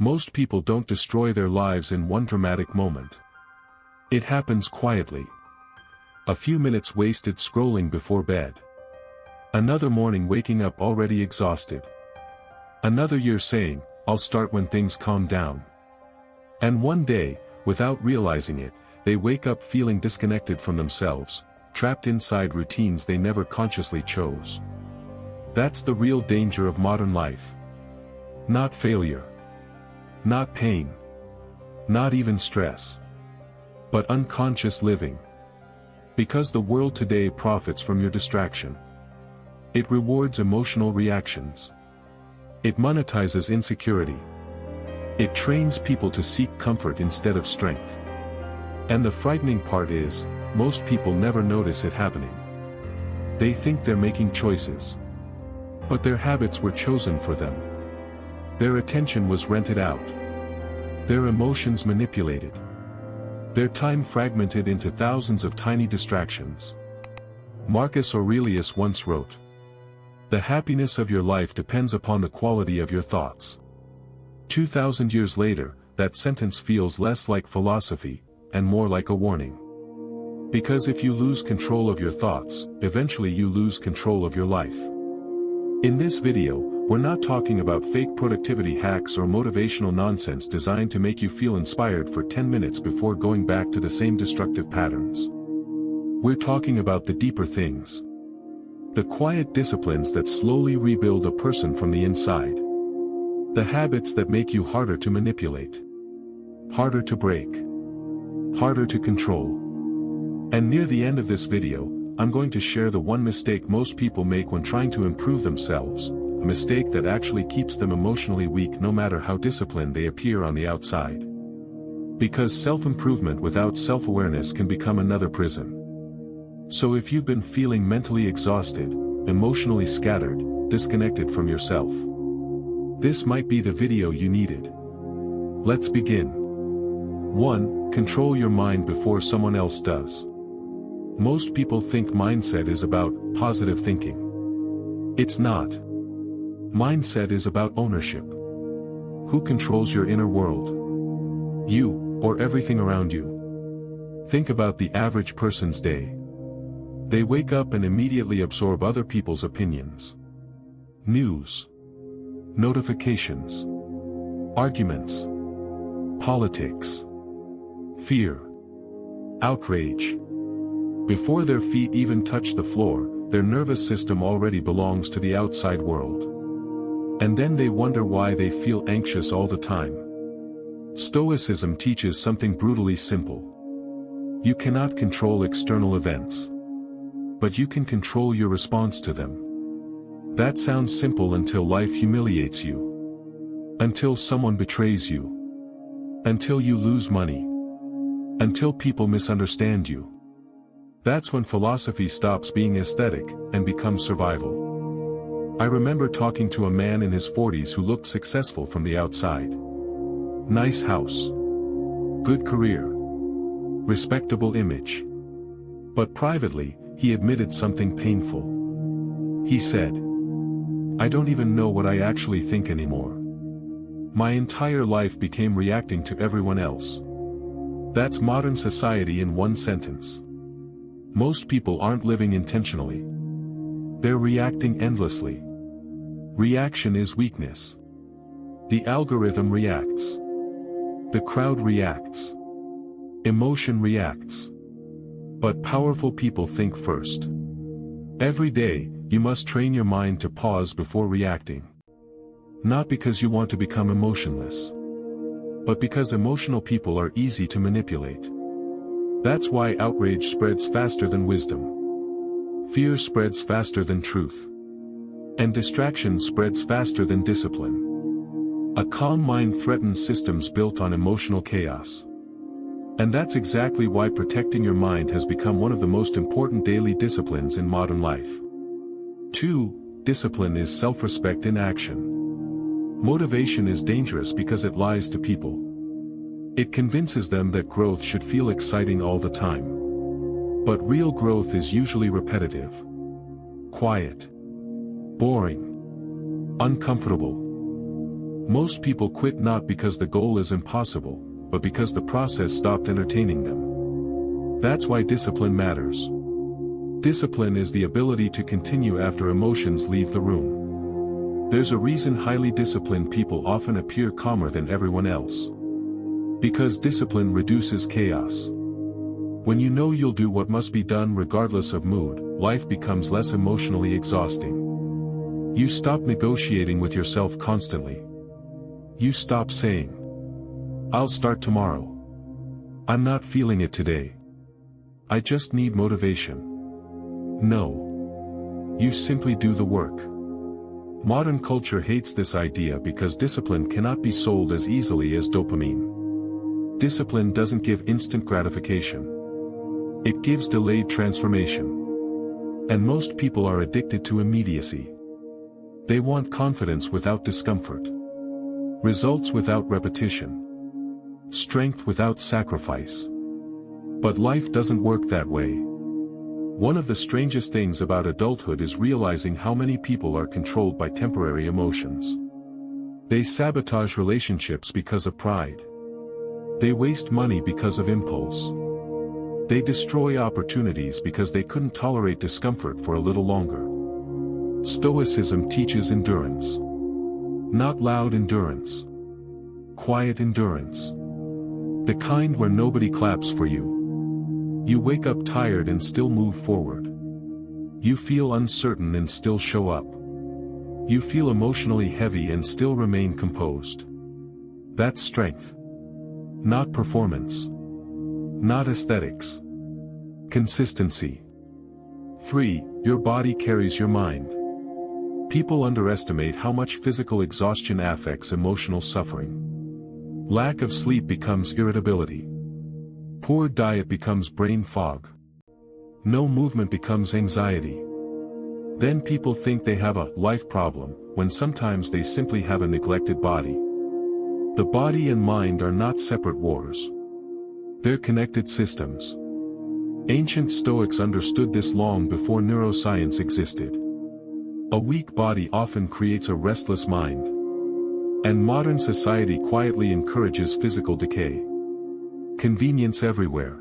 Most people don't destroy their lives in one dramatic moment. It happens quietly. A few minutes wasted scrolling before bed. Another morning waking up already exhausted. Another year saying, "I'll start when things calm down." And one day, without realizing it, they wake up feeling disconnected from themselves, trapped inside routines they never consciously chose. That's the real danger of modern life. Not failure. Not pain. Not even stress. But unconscious living. Because the world today profits from your distraction. It rewards emotional reactions. It monetizes insecurity. It trains people to seek comfort instead of strength. And the frightening part is, most people never notice it happening. They think they're making choices. But their habits were chosen for them. Their attention was rented out. Their emotions manipulated. Their time fragmented into thousands of tiny distractions. Marcus Aurelius once wrote, "The happiness of your life depends upon the quality of your thoughts." 2,000 years later, that sentence feels less like philosophy, and more like a warning. Because if you lose control of your thoughts, eventually you lose control of your life. In this video, we're not talking about fake productivity hacks or motivational nonsense designed to make you feel inspired for 10 minutes before going back to the same destructive patterns. We're talking about the deeper things. The quiet disciplines that slowly rebuild a person from the inside. The habits that make you harder to manipulate. Harder to break. Harder to control. And near the end of this video, I'm going to share the one mistake most people make when trying to improve themselves, a mistake that actually keeps them emotionally weak no matter how disciplined they appear on the outside. Because self-improvement without self-awareness can become another prison. So if you've been feeling mentally exhausted, emotionally scattered, disconnected from yourself, this might be the video you needed. Let's begin. 1. Control your mind before someone else does. Most people think mindset is about positive thinking. It's not. Mindset is about ownership. Who controls your inner world? You, or everything around you? Think about the average person's day. They wake up and immediately absorb other people's opinions. News. Notifications. Arguments. Politics. Fear. Outrage. Before their feet even touch the floor, their nervous system already belongs to the outside world. And then they wonder why they feel anxious all the time. Stoicism teaches something brutally simple. You cannot control external events. But you can control your response to them. That sounds simple until life humiliates you. Until someone betrays you. Until you lose money. Until people misunderstand you. That's when philosophy stops being aesthetic and becomes survival. I remember talking to a man in his 40s who looked successful from the outside. Nice house. Good career. Respectable image. But privately, he admitted something painful. He said, "I don't even know what I actually think anymore. My entire life became reacting to everyone else." That's modern society in one sentence. Most people aren't living intentionally. They're reacting endlessly. Reaction is weakness. The algorithm reacts. The crowd reacts. Emotion reacts. But powerful people think first. Every day, you must train your mind to pause before reacting. Not because you want to become emotionless. But because emotional people are easy to manipulate. That's why outrage spreads faster than wisdom. Fear spreads faster than truth. And distraction spreads faster than discipline. A calm mind threatens systems built on emotional chaos. And that's exactly why protecting your mind has become one of the most important daily disciplines in modern life. 2. Discipline is self-respect in action. Motivation is dangerous because it lies to people. It convinces them that growth should feel exciting all the time. But real growth is usually repetitive. Quiet. Boring. Uncomfortable. Most people quit not because the goal is impossible, but because the process stopped entertaining them. That's why discipline matters. Discipline is the ability to continue after emotions leave the room. There's a reason highly disciplined people often appear calmer than everyone else. Because discipline reduces chaos. When you know you'll do what must be done regardless of mood, life becomes less emotionally exhausting. You stop negotiating with yourself constantly. You stop saying, "I'll start tomorrow. I'm not feeling it today. I just need motivation." No. You simply do the work. Modern culture hates this idea because discipline cannot be sold as easily as dopamine. Discipline doesn't give instant gratification. It gives delayed transformation. And most people are addicted to immediacy. They want confidence without discomfort. Results without repetition. Strength without sacrifice. But life doesn't work that way. One of the strangest things about adulthood is realizing how many people are controlled by temporary emotions. They sabotage relationships because of pride. They waste money because of impulse. They destroy opportunities because they couldn't tolerate discomfort for a little longer. Stoicism teaches endurance. Not loud endurance. Quiet endurance. The kind where nobody claps for you. You wake up tired and still move forward. You feel uncertain and still show up. You feel emotionally heavy and still remain composed. That's strength. Not performance. Not aesthetics. Consistency. 3. Your body carries your mind. People underestimate how much physical exhaustion affects emotional suffering. Lack of sleep becomes irritability. Poor diet becomes brain fog. No movement becomes anxiety. Then people think they have a life problem, when sometimes they simply have a neglected body. The body and mind are not separate wars. They're connected systems. Ancient Stoics understood this long before neuroscience existed. A weak body often creates a restless mind. And modern society quietly encourages physical decay. Convenience everywhere.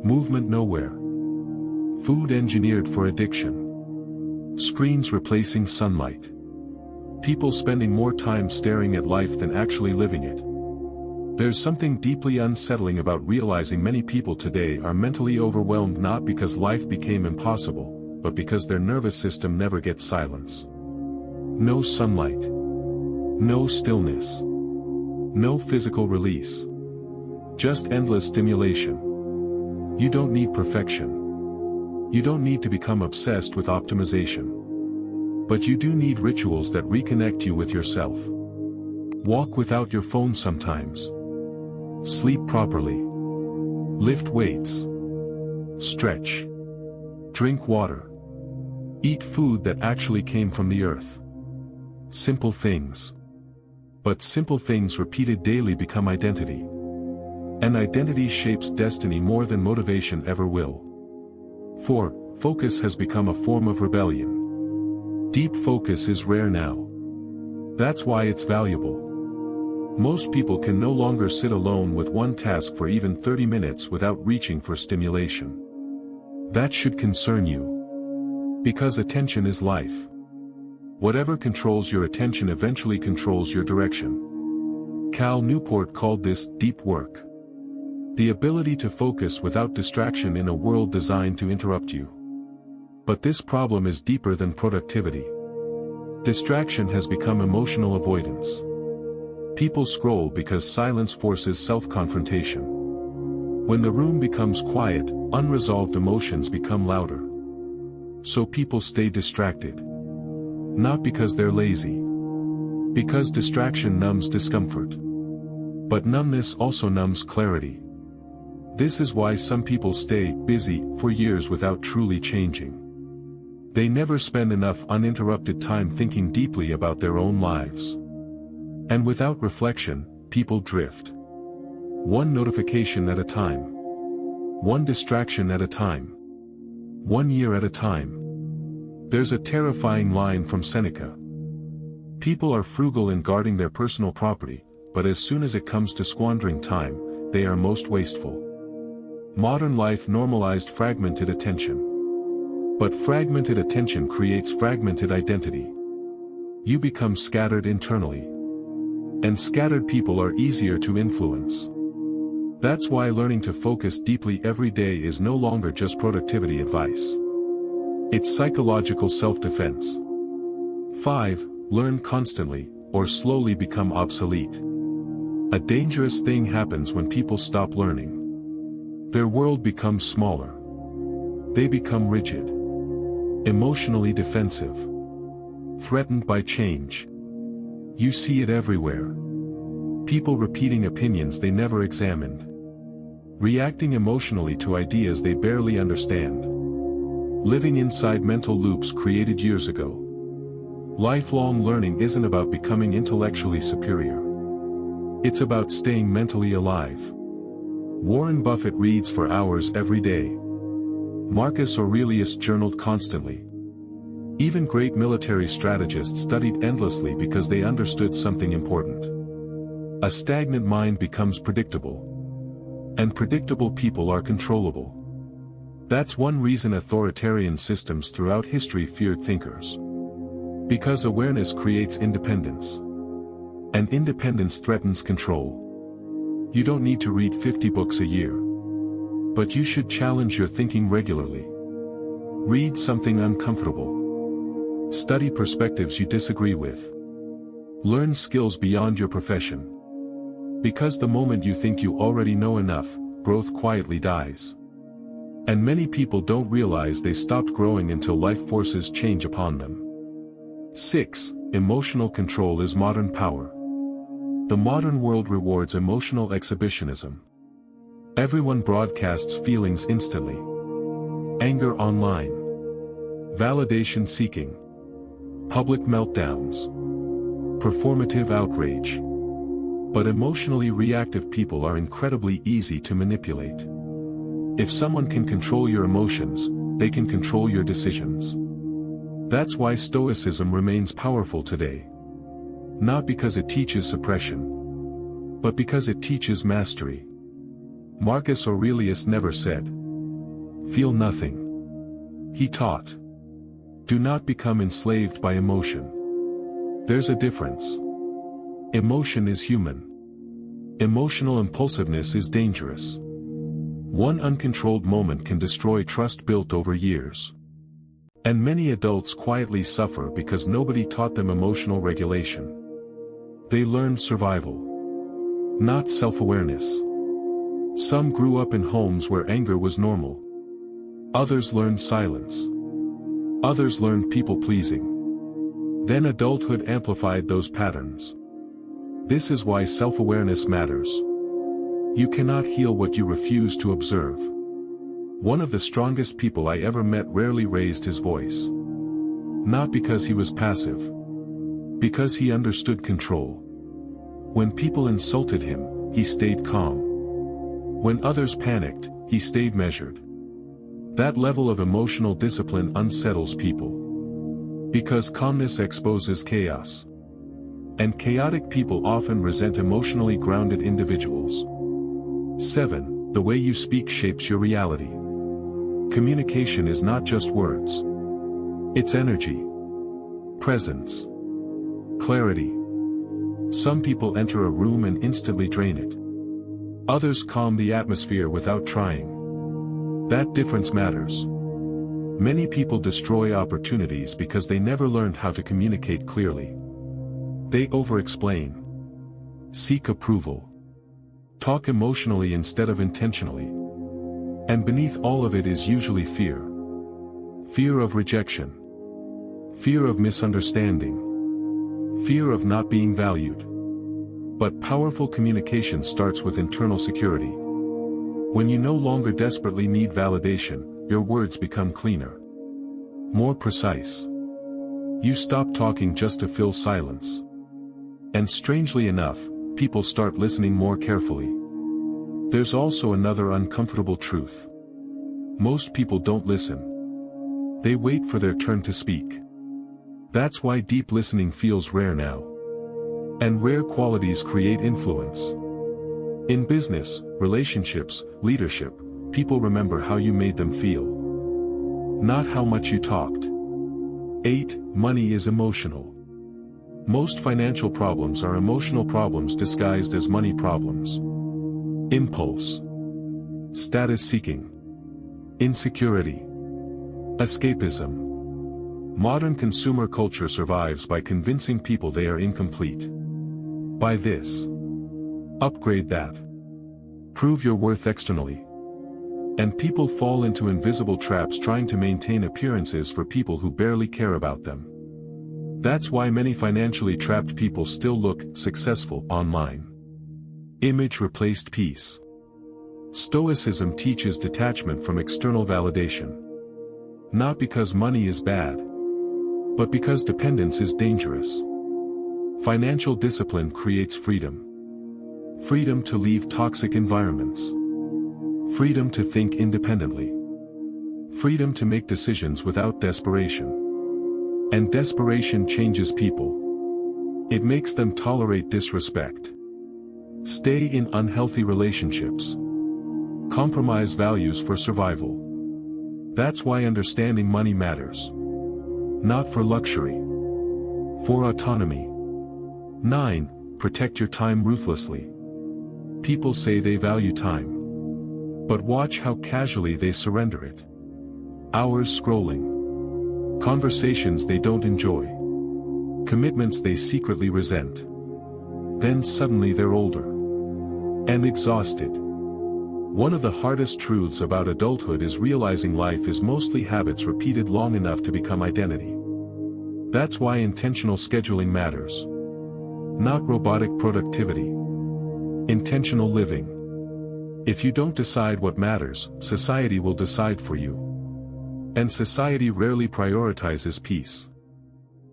Movement nowhere. Food engineered for addiction. Screens replacing sunlight. People spending more time staring at life than actually living it. There's something deeply unsettling about realizing many people today are mentally overwhelmed not because life became impossible, but because their nervous system never gets silence. No sunlight. No stillness. No physical release. Just endless stimulation. You don't need perfection. You don't need to become obsessed with optimization. But you do need rituals that reconnect you with yourself. Walk without your phone sometimes. Sleep properly. Lift weights. Stretch. Drink water. Eat food that actually came from the earth. Simple things. But simple things repeated daily become identity. And identity shapes destiny more than motivation ever will. 4. Focus has become a form of rebellion. Deep focus is rare now. That's why it's valuable. Most people can no longer sit alone with one task for even 30 minutes without reaching for stimulation. That should concern you. Because attention is life. Whatever controls your attention eventually controls your direction. Cal Newport called this deep work. The ability to focus without distraction in a world designed to interrupt you. But this problem is deeper than productivity. Distraction has become emotional avoidance. People scroll because silence forces self-confrontation. When the room becomes quiet, unresolved emotions become louder. So people stay distracted. Not because they're lazy. Because distraction numbs discomfort. But numbness also numbs clarity. This is why some people stay busy for years without truly changing. They never spend enough uninterrupted time thinking deeply about their own lives. And without reflection, people drift. One notification at a time. One distraction at a time. 1 year at a time. There's a terrifying line from Seneca. People are frugal in guarding their personal property, but as soon as it comes to squandering time, they are most wasteful. Modern life normalized fragmented attention. But fragmented attention creates fragmented identity. You become scattered internally. And scattered people are easier to influence. That's why learning to focus deeply every day is no longer just productivity advice. It's psychological self-defense. 5. Learn constantly, or slowly become obsolete. A dangerous thing happens when people stop learning. Their world becomes smaller. They become rigid. Emotionally defensive. Threatened by change. You see it everywhere. People repeating opinions they never examined. Reacting emotionally to ideas they barely understand. Living inside mental loops created years ago. Lifelong learning isn't about becoming intellectually superior. It's about staying mentally alive. Warren Buffett reads for hours every day. Marcus Aurelius journaled constantly. Even great military strategists studied endlessly because they understood something important. A stagnant mind becomes predictable. And predictable people are controllable. That's one reason authoritarian systems throughout history feared thinkers. Because awareness creates independence. And independence threatens control. You don't need to read 50 books a year. But you should challenge your thinking regularly. Read something uncomfortable. Study perspectives you disagree with. Learn skills beyond your profession. Because the moment you think you already know enough, growth quietly dies. And many people don't realize they stopped growing until life forces change upon them. 6. Emotional control is modern power. The modern world rewards emotional exhibitionism. Everyone broadcasts feelings instantly. Anger online. Validation seeking. Public meltdowns. Performative outrage. But emotionally reactive people are incredibly easy to manipulate. If someone can control your emotions, they can control your decisions. That's why Stoicism remains powerful today. Not because it teaches suppression, but because it teaches mastery. Marcus Aurelius never said, "Feel nothing." He taught, "Do not become enslaved by emotion." There's a difference. Emotion is human. Emotional impulsiveness is dangerous. One uncontrolled moment can destroy trust built over years. And many adults quietly suffer because nobody taught them emotional regulation. They learned survival, not self-awareness. Some grew up in homes where anger was normal. Others learned silence. Others learned people-pleasing. Then adulthood amplified those patterns. This is why self-awareness matters. You cannot heal what you refuse to observe. One of the strongest people I ever met rarely raised his voice. Not because he was passive. Because he understood control. When people insulted him, he stayed calm. When others panicked, he stayed measured. That level of emotional discipline unsettles people. Because calmness exposes chaos. And chaotic people often resent emotionally grounded individuals. 7. The way you speak shapes your reality. Communication is not just words. It's energy. Presence. Clarity. Some people enter a room and instantly drain it. Others calm the atmosphere without trying. That difference matters. Many people destroy opportunities because they never learned how to communicate clearly. They over-explain. Seek approval. Talk emotionally instead of intentionally. And beneath all of it is usually fear. Fear of rejection. Fear of misunderstanding. Fear of not being valued. But powerful communication starts with internal security. When you no longer desperately need validation, your words become cleaner. More precise. You stop talking just to fill silence. And strangely enough, people start listening more carefully. There's also another uncomfortable truth. Most people don't listen. They wait for their turn to speak. That's why deep listening feels rare now. And rare qualities create influence. In business, relationships, leadership, people remember how you made them feel, not how much you talked. 8. Money is emotional. Most financial problems are emotional problems disguised as money problems. Impulse, status seeking, insecurity, escapism. Modern consumer culture survives by convincing people they are incomplete. Buy this. Upgrade that. Prove your worth externally. And people fall into invisible traps trying to maintain appearances for people who barely care about them. That's why many financially trapped people still look successful online. Image replaced peace. Stoicism teaches detachment from external validation. Not because money is bad, but because dependence is dangerous. Financial discipline creates freedom. Freedom to leave toxic environments. Freedom to think independently. Freedom to make decisions without desperation. And desperation changes people. It makes them tolerate disrespect. Stay in unhealthy relationships. Compromise values for survival. That's why understanding money matters. Not for luxury. For autonomy. 9. Protect your time ruthlessly. People say they value time. But watch how casually they surrender it. Hours scrolling. Conversations they don't enjoy. Commitments they secretly resent. Then suddenly they're older. And exhausted. One of the hardest truths about adulthood is realizing life is mostly habits repeated long enough to become identity. That's why intentional scheduling matters. Not robotic productivity. Intentional living. If you don't decide what matters, society will decide for you. And society rarely prioritizes peace.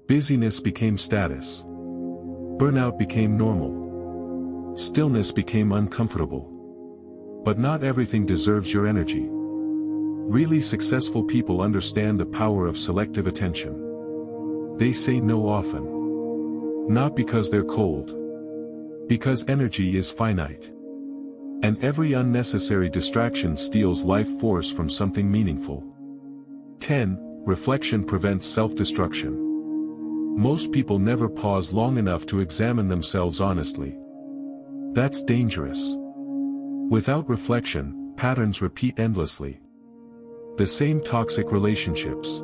Busyness became status. Burnout became normal. Stillness became uncomfortable. But not everything deserves your energy. Really successful people understand the power of selective attention. They say no often. Not because they're cold. Because energy is finite. And every unnecessary distraction steals life force from something meaningful. 10. Reflection prevents self-destruction. Most people never pause long enough to examine themselves honestly. That's dangerous. Without reflection, patterns repeat endlessly. The same toxic relationships.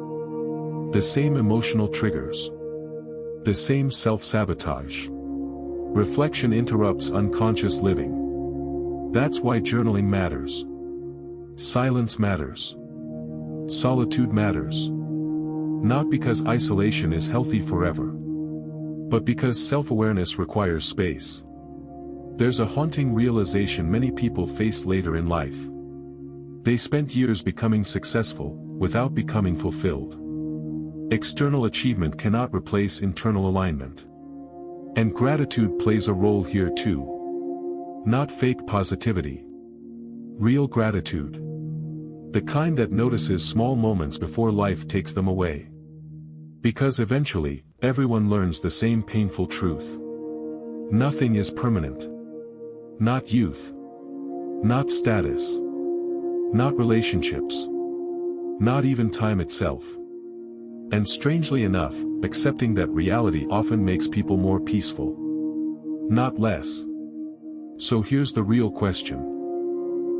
The same emotional triggers. The same self-sabotage. Reflection interrupts unconscious living. That's why journaling matters. Silence matters. Solitude matters. Not because isolation is healthy forever, but because self-awareness requires space. There's a haunting realization many people face later in life. They spent years becoming successful, without becoming fulfilled. External achievement cannot replace internal alignment. And gratitude plays a role here too. Not fake positivity. Real gratitude. The kind that notices small moments before life takes them away. Because eventually, everyone learns the same painful truth. Nothing is permanent. Not youth. Not status. Not relationships. Not even time itself. And strangely enough, accepting that reality often makes people more peaceful. Not less. So here's the real question.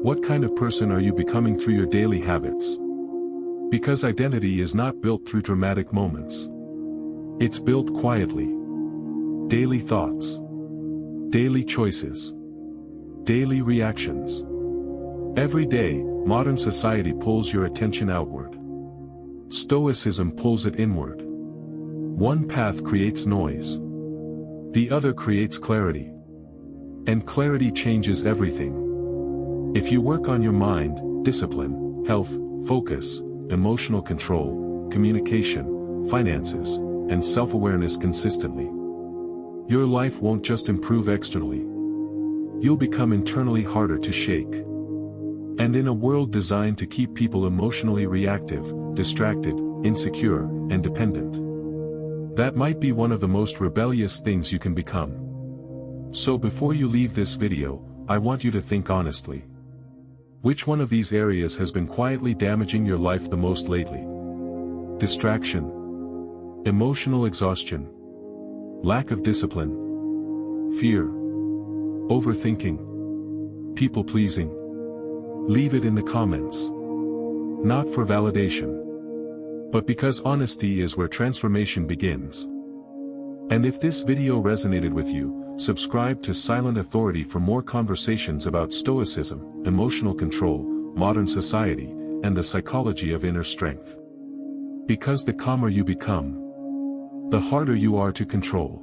What kind of person are you becoming through your daily habits? Because identity is not built through dramatic moments. It's built quietly. Daily thoughts. Daily choices. Daily reactions. Every day, modern society pulls your attention outward. Stoicism pulls it inward. One path creates noise. The other creates clarity. And clarity changes everything. If you work on your mind, discipline, health, focus, emotional control, communication, finances, and self-awareness consistently, your life won't just improve externally. You'll become internally harder to shake. And in a world designed to keep people emotionally reactive, distracted, insecure, and dependent, That might be one of the most rebellious things you can become. So before you leave this video, I want you to think honestly. Which one of these areas has been quietly damaging your life the most lately? Distraction, emotional exhaustion, lack of discipline, fear, overthinking, people-pleasing. Leave it in the comments. Not for validation, but because honesty is where transformation begins. And if this video resonated with you, subscribe to Silent Authority for more conversations about Stoicism, emotional control, modern society, and the psychology of inner strength. Because the calmer you become, the harder you are to control.